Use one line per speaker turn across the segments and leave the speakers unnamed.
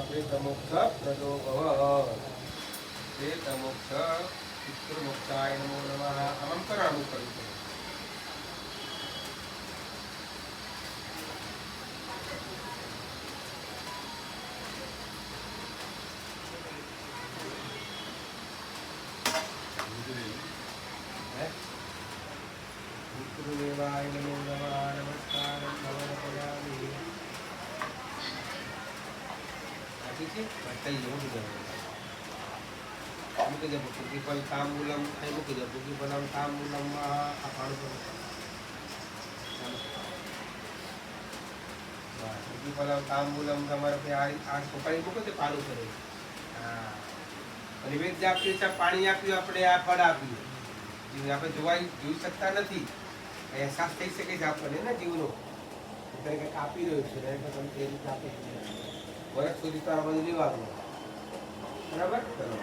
प्रेतमोक्ष प्रदो भव प्रेतमोक्ष पितृमोक्षाय नमो नमः अमं करामि करितो पितृदेवाय नमो नमः नमस्कारं भवनपयामि ठीक है बताइए मुझे मुझे जब पुकी फल तांबूलम आई मुझे जब पुकी फलम तांबूलम अपाण को पुकी फलम तांबूलम તમારે पे આ સોપારી મૂકો તે પાલું કરે અને વેદ આપ્યું છે પાણી આપ્યું આપણે આ ફળ આપ્યું જીવ આપણે જોઈ શકતા નથી અહેસાસ થઈ શકે છે આપણને ને જીવનો એટલે કે કાપી રહ્યો છે એટલે તમે તે રીતે આપી વર્ષ સુધી તો આ બધું લેવાનું બરાબર ચલો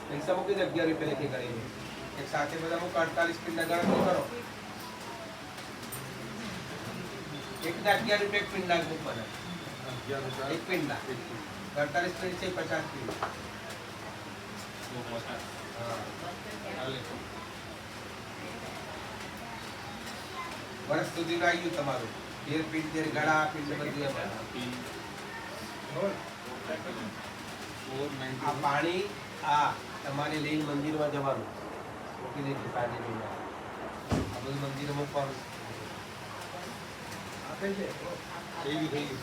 પૈસા મૂકી દે 11 રૂપિયા લેખે કરીને એક સાથે બધા મૂકો 48 પિંડા ગણતરી કરો એક ના 11 રૂપિયા એક પિંડા મૂકવાના એક પિંડા 48 પિંડ છે 50 પિંડ વર્ષ સુધી આવ્યું તમારું 13 પિંડ 13 ગળા પિંડ બધું આ પાણી આ તમારે લઈને મંદિરમાં જવાનું મૂકી દઈશું પાણી લઈને આ બધું મંદિરે મૂકવાનું આપે છે થઈ ગયું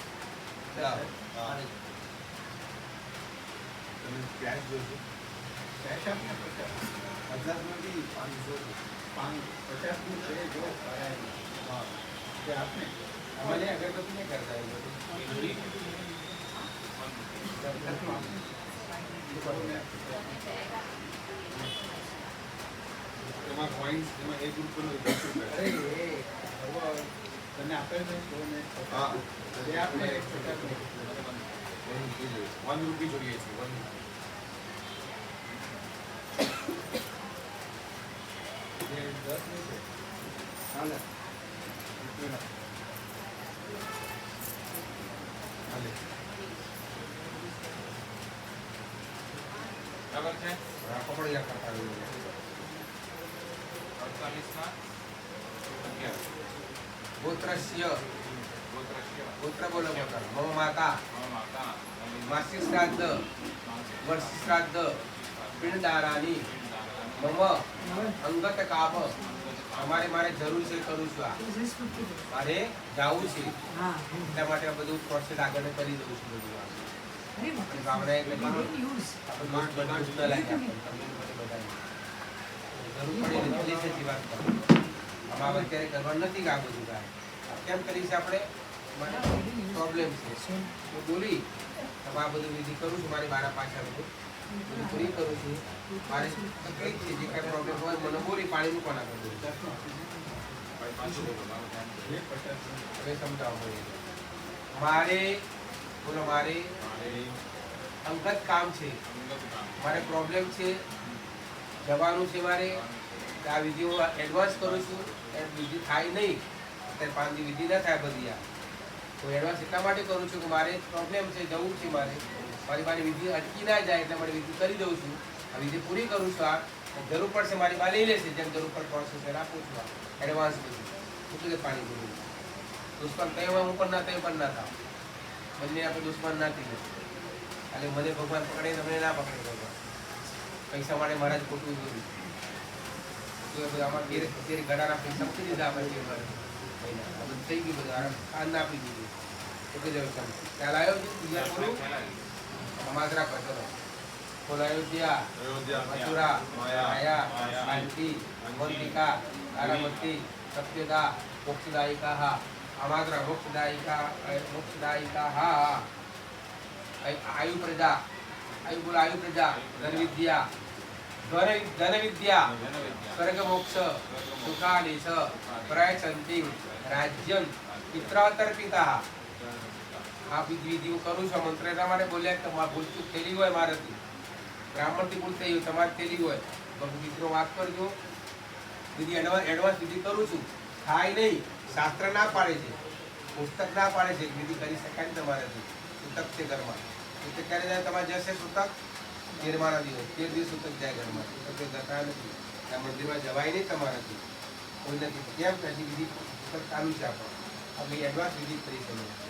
તમે ક્યાંક જોજો કેશ આપને 50 માંથી 50 નું છે જો હા તે આપને મને અગરબત્તી નહીં કરતા એ બધું એમાં પોઈન્ટ્સ એમાં એક રૂપિયાનો 10 રૂપિયા અરે તને આપે છે તો ને હા તે આપને 1 રૂપિયા જોઈએ છે 1 ये 10 नहीं है हाले हाले बराबर है पकड़िया करता है 48 માં 11 ગોત્રસ્ય ગોત્ર બોલો ગોત્ર મમ માતા માસિક શ્રાદ્ધ વર્ષિક શ્રાદ્ધ પિંડદારાની મમ અંગત કામ અમારે મારે જરૂર છે કરું છું આ મારે જાવું છે એટલા માટે આ બધું પ્રોસેસ આગળ કરી દઉં છું બધું ગામડા એટલે જરૂર પડે છે જીવાત અમારે અત્યારે કરવાનું નથી આ બધું કેમ કરીશ આપણે પ્રોબ્લેમ છે તો બોલી આ બધું વિધિ કરું છું મારી બારા પાછા બધું પૂરી કરું છું મારે તકલીફ છે જે કાંઈ પ્રોબ્લેમ હોય મને બોલી પાણી મૂકવાના કરું હવે સમજાવો મારે બોલો મારે અંગત કામ છે મારે પ્રોબ્લેમ છે જવાનું છે મારે આ વિધિ હું એડવાન્સ કરું છું એ વિધિ થાય નહીં અત્યારે 5 દી વિધિ ના થાય બધી આ હું એડવાન્સ એટલા માટે કરું છું કે મારે પ્રોબ્લેમ છે જવું છે મારી વિધિ અટકી ના જાય એટલે મારી વિધિ કરી દઉં છું આ વિધિ પૂરી કરું છું આ જરૂર પડશે મારી બા લઈ લેશે જેમ જરૂર પડશે આપું છું એડવાન્સ બધું શું પાણી પૂરું દુશ્મન તય હું પણ ના તય પણ ના થાવ બંને આપણે દુશ્મન ના થઈ જશે એટલે મને ભગવાન પકડે તમને ના પકડે ભગવાન પૈસા માટે મહારાજ ખોટું જોયું આમાં ઘેર ગળાના પૈસા મૂકી દીધા આપણે થઈ ગયું બધું ખાંડ આપી દીધું એટલે જ ખ્યાલ આવ્યો છે પૂજા પૂરું અમાદરા કરતો બોલો અયોધ્યા મથુરા માયા શાંતિ અવંતિકા તારામતી સત્યદા મોક્ષદાયિકા અમાદરા મોક્ષદાયિકા આયુ પ્રજા આયુ પ્રજા ધન વિદ્યા સ્વર્ગ મોક્ષ સુખાદેશ પ્રયચંતિ રાજ્યમ પિત્રાતર્પિતા આ વિધિ હું કરું છું મંત્ર એટલા માટે બોલ્યા કે ભૂલચૂક થયેલી હોય મારાથી બ્રાહ્મણથી ભૂલ થઈ હોય તમારે થયેલી હોય તો મિત્રો વાત કરજો વિધિ એડવાન્સ વિધિ કરું છું થાય નહીં શાસ્ત્ર ના પાડે છે પુસ્તક ના પાડે છે વિધિ કરી શકાય ને તમારાથી સૂતક છે ઘરમાં એટલે ક્યારે જાય તમારે જશે સૂતક 13મા દિવસ 13 દિવસ સૂતક જાય ઘરમાં તો તે જતા નથી ત્યાં મંદિરમાં જવાય નહીં તમારાથી કોઈ નથી કેમ હજી વિધિ સૂતક ચાલુ છે આપણો આપણે એડવાન્સ વિધિ કરી શકીએ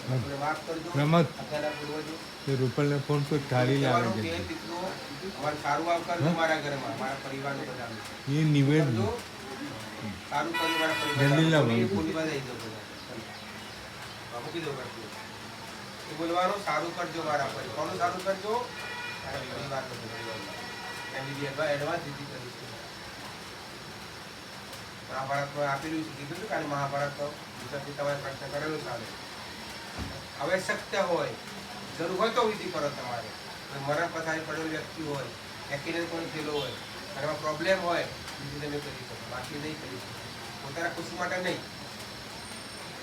આપણે માફ કરજો અત્યારના પૂર્વજો
રૂપલને ફોન પર થાળી લાવે છે
પિતૃઓ અમારે સારું આવ કરજો મારા ઘરમાં મારા પરિવારને બધાને
એ નિવેદ
કરજો સારું કરજો મારા
જલ્દી લાવો.
પરિવાર બોલવા દઈ દો બધા મૂકી દો કરજો એ બોલવાનું સારું કરજો મારા પરિવારનું સારું કરજો મારા પરિવારનું એમની એડવાન્સ વિધિ કરીશું મહાભારતમાં આપેલું છે કીધું હતું કારણ મહાભારત તો ગુજરાતી તમારે પ્રશ્ન કરેલો ચાલે હવે શક્ય હોય જરૂર હોય તો વિધિ કરો તમારે મરણ પથારી પડેલ વ્યક્તિ હોય એક્સિડન્ટ કોઈ થયેલો હોય ઘરમાં પ્રોબ્લેમ હોય વિધિ તમે કરી શકો બાકી નહીં કરી શકો પોતાના ખુશી માટે નહીં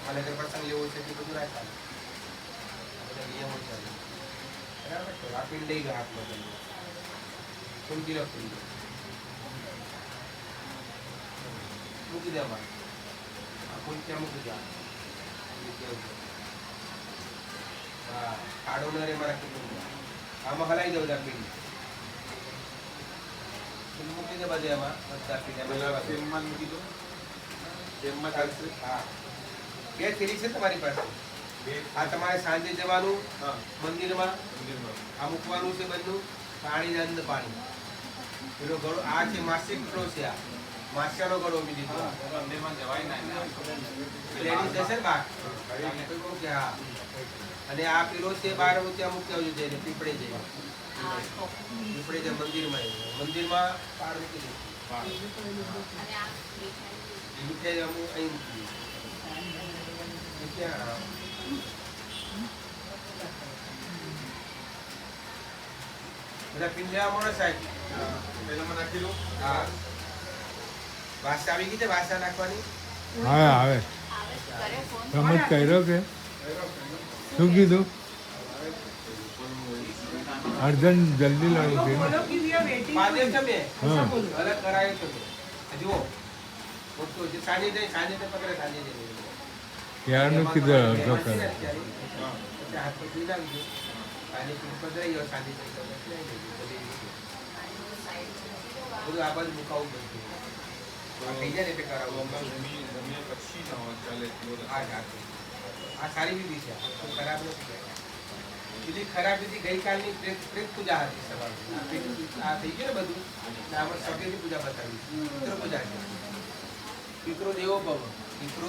મને ઘર પ્રસંગ લેવો છે તે બધું ના ચાલે બધા નિયમો ચાલે બરાબર છે આપીને લઈ ગયો હાથમાં કરી કુંજી લો કુંજી મૂકી દે અમારે આ કુંજ ત્યાં મૂકી દે હા કાઢો ન રે મારા કીધું આમાં હલાવી દઉં બધા પીડી મૂકી દે બધે એમાં બધા પીડી તેલમાં મૂકી દો તેલમાં ચાલશે હા 2 થેલી છે તમારી પાસે આ તમારે સાંજે જવાનું મંદિરમાં આ મૂકવાનું છે બધું પાણી ને અંદર પાણી પેલો ગળો આ છે માસિક ગળો છે આ માસ્યાનો ગળો બી દીધો મંદિરમાં જવાય ના લેડીઝ જશે ને બાર કે હા અને આ પેલો છે બાર ત્યાં મૂકી આવજો જઈને પીપળે જઈને પીપળે જાય મંદિરમાં પાર મૂકી દે મીઠાઈ અમુક અહીં મૂકી દે ક્યાં બધા પીન લેવા મળે સાહેબ પેલામાં નાખી લો હા ભાષા આવી ગઈ છે ભાષા નાખવાની
હા આવે રમત કર્યો કે શું કીધું અર્જન જલ્દી લાવું છે
મહાદેવ તમે અલગ કરાયો તમે જુઓ ફોટો જે સાંજે પકડે સાંજે
ક્યારનું કીધું અડધો કરે
હાથ પકડી લાવી સાંજે પકડાઈ ગયો સાંજે બધું આ બાજુ મુકાવું બધું થઈ જાય એટલે કરાવું આ સારી વિધિ છે ખરાબ નથી બીજી ખરાબ વિધિ ગઈકાલની પ્રેત પૂજા હતી સવારની આ થઈ ગયું ને બધું આપણે સફેદની પૂજા બતાવી પિતૃ પૂજા છે પિતૃ દેવો ભવ પિતૃ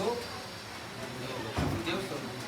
દેવ સ્વરૂપ